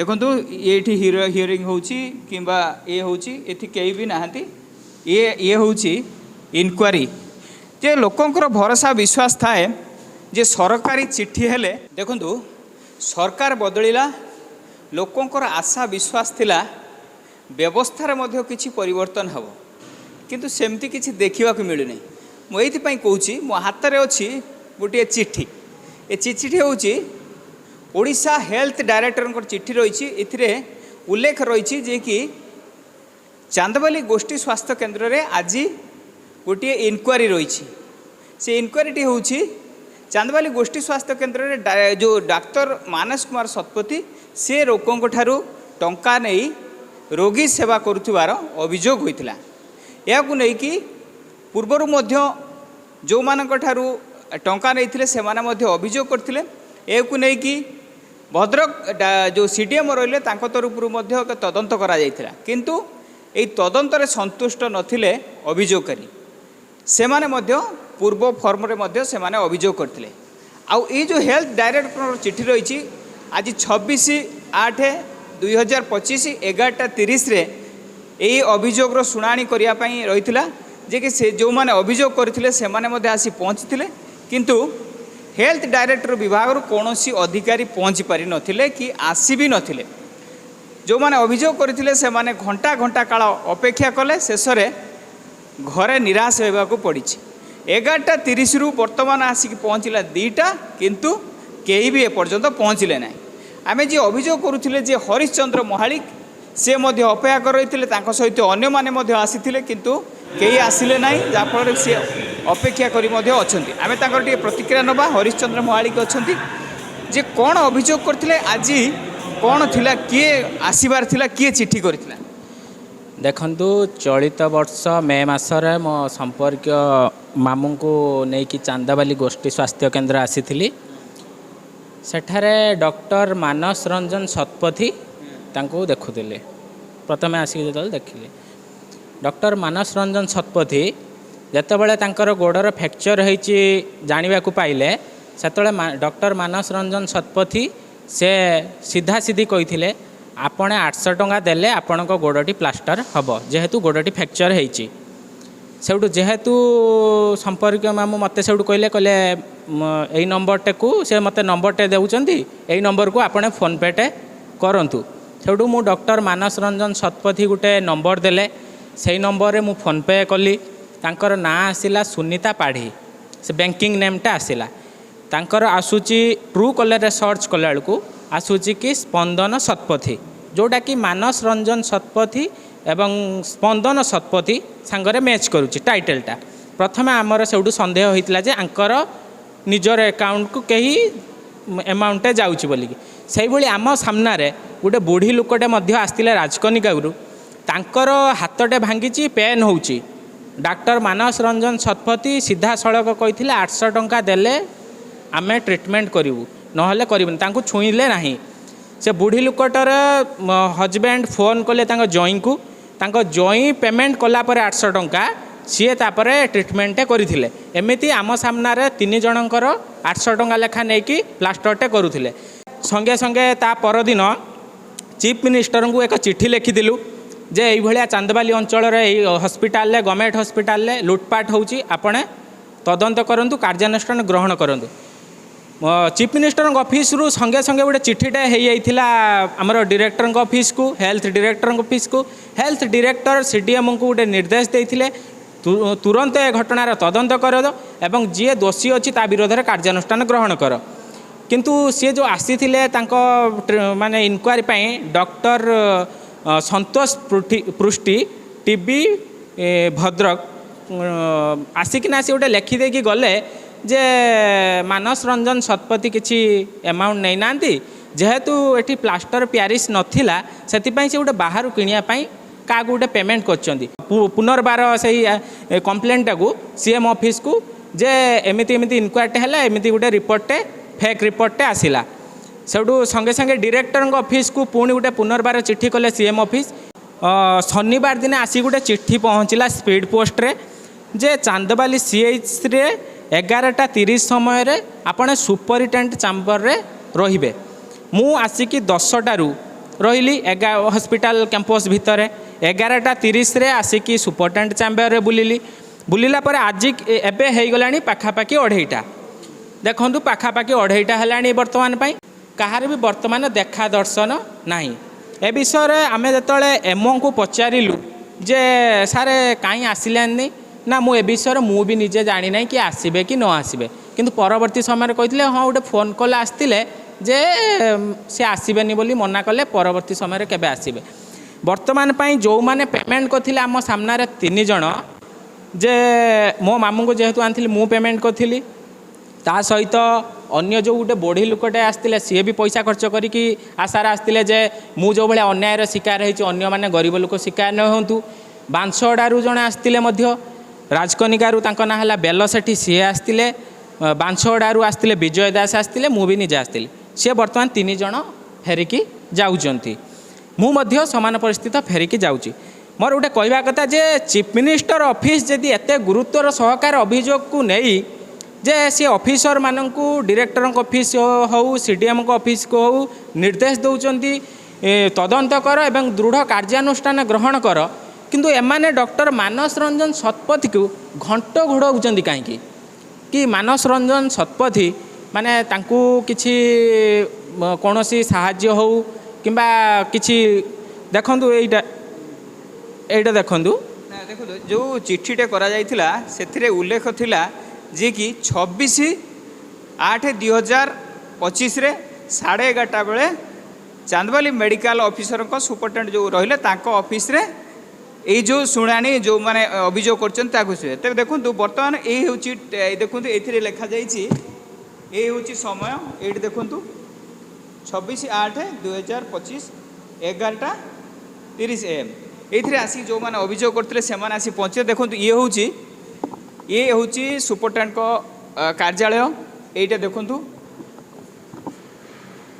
देखो ये हियरिंग होबा ये होती कई भी नहांती ये हूँ इनक्वारी जे लोकंर भरोसा विश्वास थाए जे सरकारी चिट्ठी हेले देखु सरकार बदलिला लोकंर आशा विश्वास थिला व्यवस्थार मध्य किछि परिवर्तन हम किंतु सेमती किछि देखा मिलूनी मुझे कहूँ मो हाथ में अच्छी गोटे चिट्ठी ए चिट्ठी हूँ ओडिशा हेल्थ डायरेक्टर चिट्ठी रही ए उल्लेख रही जे कि चांदबाली गोष्ठी स्वास्थ्य केन्द्र रे आज गोटे इनक्वारी रही से इनक्वारी हूँ चांदबाली गोष्ठी स्वास्थ्य केन्द्र रे जो डाक्तर मानस कुमार शतपथी से लोकों ठारू टंका नहीं रोगी सेवा करुथिबार अभियोग होइतिला। याकु नहीं कि पूर्वर जो मानक ठारू टंका नहीं से अभियोग करथिले याकु नहीं कि भद्रक जो सीडीएम रहिले तांको तरफ तदंत करा जायतिला किंतु एई तदंतरे संतुष्ट नथिले अभियोगकारी सेमाने मध्य पूर्व फर्म रे मध्य सेमाने अभियोग करथिले। आउ ए जो हेल्थ डायरेक्टर चिट्ठी रही आज 26/8/2025 11:30 रे एई अभियोगर शुणाणी करिया पई रहितिला जे कि से जो माने अभियोग करथिले सेमाने मध्य आसी पहुंचथिले किंतु हेल्थ डायरेक्टर विभाग कौन अधिकारी पहुँची पारि नथिले कि आसी भी नथिले। जो माने अभियोग करथिले से माने घंटा घंटा काल अपेक्षा कले शेष घरे निराश होगा पड़ी 11:30 रु वर्तमान आसिक पहुँचला 2टा किंतु कई भी एपर्यंत पहुँचले ना। आमे जी अभियोग करुथिले जे हरिश्चंद्र महालिक से मध्य अपेक्षा कर रही सहित अन्य माने मध्य आसीथिले किंतु कई आसिले ना जाफल सी अपेक्षा करी मध्य अछंती। आमे ताकर टिके प्रतिक्रिया नबा हरिश्चंद्र महालिक अछंती जे कौन अभियोग करथिले आज कौन थिला किए आसीबार थिला किए चिट्ठी करथिला। देखंतु चलित वर्ष मे मासरे मो संपर्क मामू को नेकी चांदाबाली गोष्ठी स्वास्थ्य केन्द्र आसीथिली सेठारे डॉक्टर मानस रंजन शतपथी तांको देखुथिले प्रथमे आसिक जो देखिले डॉक्टर मानस रंजन शतपथी जेतेबेले तांकर गोड़र फ्रैक्चर होईची जानिबा को पाइले सेतेबेले डॉक्टर मानस रंजन शतपथी से सीधा सीधी कहिथिले आपणे 800 टंका देले आपणको गोड़टी प्लास्टर हबो जेहेतु गोड़टी फ्रैक्चर होईची। सेउटु जेहेतु संपर्क मामू मते सेउटु कहले एई नंबरटे को से मते नंबरटे देउचंती एई नंबर को आपणे फोन पे टे करंतु। सेउटु मु डॉक्टर मानस रंजन शतपथी गुटे नंबर देले सेई नंबर रे मु फोन पे कली तांकर ना आसिला सुनीता पाढ़ी से बैंकिंग नेमटा आसिला तांकर आसुची ट्रू कलर रे सर्च कला बेलू आसुची कि स्पंदन शतपथी जोटा कि मानस रंजन शतपथी एवं स्पंदन शतपथी सांगरे मैच करुच्ची टाइटलटा। प्रथमे आमर सेउटू संदेह होइतिला जे आंकर निजर अकाउंट को कहीं एमाउंटे जाउची बोलिकी सेई भली आम सामनारे गोटे बुढ़ी लोकटे मध्य आस्तिले राजकनिकागुरु तांकर हाथटे भांगीची पेन होउची डॉक्टर मानस रंजन शतपथी सीधा सड़क कही 800 टंका देले आमे ट्रीटमेंट करूँ नहले करूँ तांको छुईले नहीं से बुढ़ी लोकटर हजबैंड फोन कले जई को जई पेमेंट कलापर 800 टंका सी तापर ट्रीटमेंट करथिले एमिति आम सामने 3 जनकर 800 टंका लेखा नहीं कि प्लास्टरटे करुले संगे संगे ता परदिन चीफ मिनिस्टर को एक चिट्ठी लिखिलु जे ये चांदबाली अंचल हस्पिटाल गवर्नमेंट हस्पिटाल लुटपाट होउची आपणे तदंत करंतु कार्यानुष्ठान ग्रहण करंतु। चीफ मिनिस्टर ऑफिस रु संगे संगे गोटे चिट्ठीटा होता आमर डायरेक्टर ऑफिस को हेल्थ डायरेक्टर ऑफिस को हेल्थ डायरेक्टर सीडीएम को गोटे निर्देश देते तुरंत ए घटनार तदंत कर एवं जी दोषी अच्छी ता विरोध में कार्यानुष्ठान ग्रहण कर किंतु सी जो आसी माने इनक्वारी डॉक्टर संतोष पृष्टि टीबी भद्रक आसिकिना सी गोटे लिखिदे कि गले जे मानस रंजन शतपथी किसी एमाउंट नहीं नांती जेहेतु एटी प्लास्टर प्यारिस नथिला सेतिपई से गोटे बाहर किनियापाई क्या गोटे पेमेंट करछंती पुनर्बार से कंप्लेंटा को सीएम ऑफिस को जे एमिति एमिति इनक्वारी है एमिति गोटे रिपोर्टे फेक रिपोर्टे आसिला सेठू संगे संगे डायरेक्टर ऑफिस को पुणी गोटे पुनर्बार चिट्ठी कले सीएम ऑफिस शनिवार दिन आसी गोटे चिट्ठी पहुँचला स्पीड पोस्ट रे जे चांदबाली सीएच रे 11:30 समय आपने सुपरिटेडेंट चैम्बर रे रहिबे मु आसिकी 10टारू रही हॉस्पिटल कैंपस भितर 11:30 आसिकी सुपरटेंडेंट चैम्बर रे बुलिला पर आज एबे हो गला पाखापाखि 2:30 देखु पाखापाखि 2:30 है बर्तमान कहार भी बर्तमान देखा दर्शन नहीं। ए विषय आम जो एमओ को पचारू जे सारे कहीं आसिलानी ना मु ए विषय मु भी निजे जानी ना कि आसबे कि न आसबे किंतु परवर्ती समय कहते हाँ गोटे फोन कॉल आसते जे सी आसबेनी बोली मना कले परवर्ती समय केबे आसबे। वर्तमान जो मैंने पेमेंट करते आम सामने 3 जन जे मो मामू को जेहेतु आनी मु पेमेंट करी ता सहित अन्य जो गोटे बढ़ी लुकटे आसते सी भी पैसा खर्च करी आशार आसते जे मु जो भाया अन्यायर शिकार होन्य मैंने गरीब लोक शिकार न हूँ। बांसडारू जड़े आसते राजकनिकारु ना है बेल सेठी सी आसते बांसडारू आसते विजय दास आसते मु भी निजे आसती सी बर्तमान 3 जन फेरिकी जाऊँच मु समान परिस्थिति फेरिकी जाऊँगी। मोर गोटे कहवा कथा जे चीफ मिनिस्टर ऑफिस जदि एत गुरुत्वर सहकार अभियोग को नहीं जे सी ऑफिसर मानू डायरेक्टर ऑफिस हो सीडीएम को ऑफिस को हो निर्देश दौरान तदंत कर एवं दृढ़ कार्यानुष्ठान ग्रहण कर किंतु एमाने डॉक्टर मानस रंजन शतपथी को घंट घोड़ाऊँच कहीं कि मानस रंजन शतपथी माने तांकू किछि कौनसी साहाय्य हो किंबा किछि देखंतु एटा देखंतु देखो जो चिठीटे करा जाइथिला सेथिरे उल्लेख थिला जे कि 26/8/2025 रे 11:30 बेले चांदबाली मेडिकल ऑफिसर को सुपरटेंडेंट जो रहिले तांको ऑफिस रे ये जो शुणाणी जो माने अभियोग कर देखो बर्तमान ये हूँ देखो ये लिखा जाइए ये हूँ समय ये देखो 26/8/2025 11:30 AM ये आसी जो मैंने अभियोग करते से आसी पहुँचे देखो ये हूँ सुपरटेंडेंट को कार्यालय ये देखो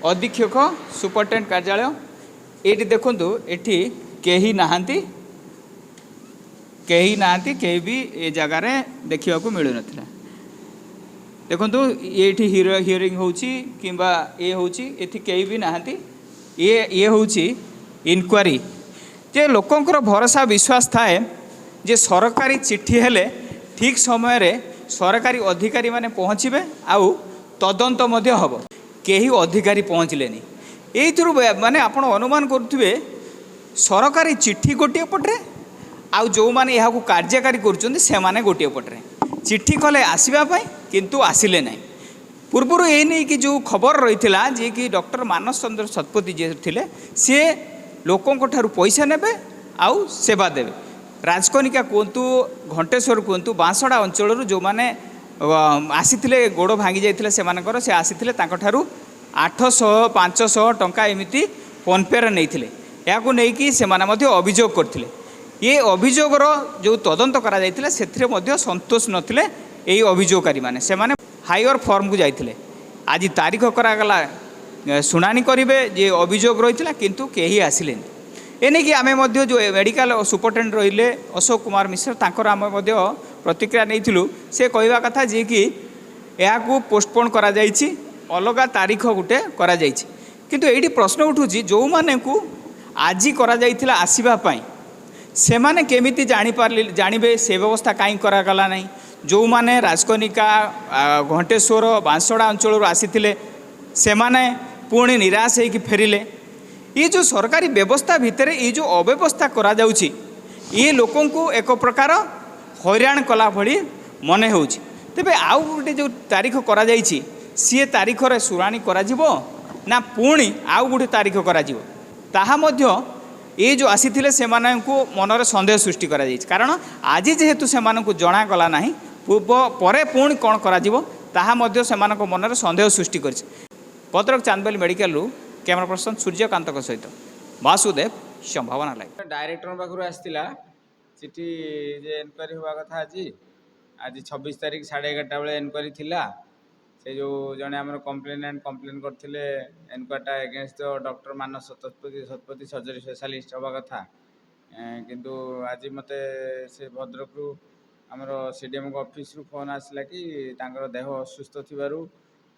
अधीक्षक सुपरटेंडेंट कार्यालय ये देखो ये कहीं नहांती कहीं भी ये जगार देखा मिलू ना देखो ये हियरिंग होबा ये हूँ कहीं भी नहांती ये हूँ इनक्वारी जे लोकंकर भरोसा विश्वास थाए जे सरकारी चिट्ठी हेले ठीक समय रे सरकारी अधिकारी माने पहुँचे आउ तदंत मध्य हब कहीं अधिकारी पहुँचलेनी यू माने आपण अनुमान करुवे सरकारी चिट्ठी गोटे पटे आउ जो माने यहाँ को कार्यकारी कर गोटे पटे चिट्ठी कले आसवाई किंतु आसिले ना पूर्वर ये नहीं कि जो खबर रही जी कि डॉक्टर मानस चंद्र शतपथी जी थे सी लोकों ठारू पैसा नेबे आउ सेवा देवे राजकनिका कहतु घंटेश्वर कहतु बांसड़ा अंचल जो मैंने आसी गोड़ भांगी जाते से आसी ठारू 800-500 टंका एमती फोनपे रे नहीं यहाँ नहीं से अभियोग करते ये अभियोगर जो तदंत करा से संतोष नथिले यही अभियोगकारी माने से माने हायर फॉर्म को जाइथिले आज तारीख करागला शुणाणी करेंगे जे अभियोग रही किंतु कहीं आसिले एने कि आमे मध्य जो मेडिकल सुपरटेंडेंट रहिले अशोक कुमार मिश्र तांकर आमे मध्य प्रतिक्रिया नहीं से कहवा कथा जे कि यहाँ को पोस्टपोन करा जाइछि अलगा तारीख गोटे करा जाइछि किंतु एठी प्रश्न उठुछि जो माने को आज करा जाइथिला आसीबा पई से माने केमिति जानिबे से व्यवस्था कहीं करागला नहीं जो माने राजकनिका घंटेश्वर बांसड़ा अंचल आसीथिले से माने पुणी निराश होकर फेरिले ये जो सरकारी व्यवस्था भितर ये जो अव्यवस्था करा जाउछि ये लोकों को एक प्रकार हैरान कला भली मने होउछि तेबे आउ गोटे जो तारीख करा जाइछि सी तारीख रे शुणाणी करा जिवो ना पुणी आउ गोटे तारीख करा जिवो ताहा मध्य ये जो आसीथिले से माननकु मनरे संदेह सृष्टि करा जाइछि कारण आज जेहेतु से माननकु जणा गला नाही पूर्व परे पुणी कोन करा जिवो ताहा मध्य से माननकु मनरे संदेह सृष्टि करछि। Bhadrak chandbali medical camera person Suryakant सहित वासुदेव संभावना लाइव डायरेक्टर पाखु आसला चिठी जे एनक्वारी हवा कथा आज 26 तारीख 11:30 बेले एनक्वारी थिला से जो जने आम कम्प्लेनेंट कम्प्लेन करते एनक्वारीटा एगेन्स्ट डॉक्टर मानस शतपथी सर्जरी स्पेशलिस्ट हवा कथा किंतु आज मते से भद्रक आमर सीडीएम ऑफिस रु फोन आसला कि तांकर देह असुस्थ थिबारु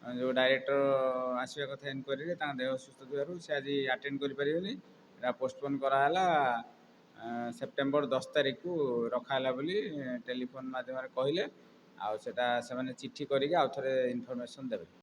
जो डायरेक्टर आसवा कथा इनक्वारी देह असुस्थ थी से आज आटेड कर पोस्टपोन कराला सेप्टेम्बर 10 तारिख को रखाला बोली टेलीफोन माध्यम कहले आउ सेटा से चिट्ठी करके आउ थे इनफर्मेसन देवे।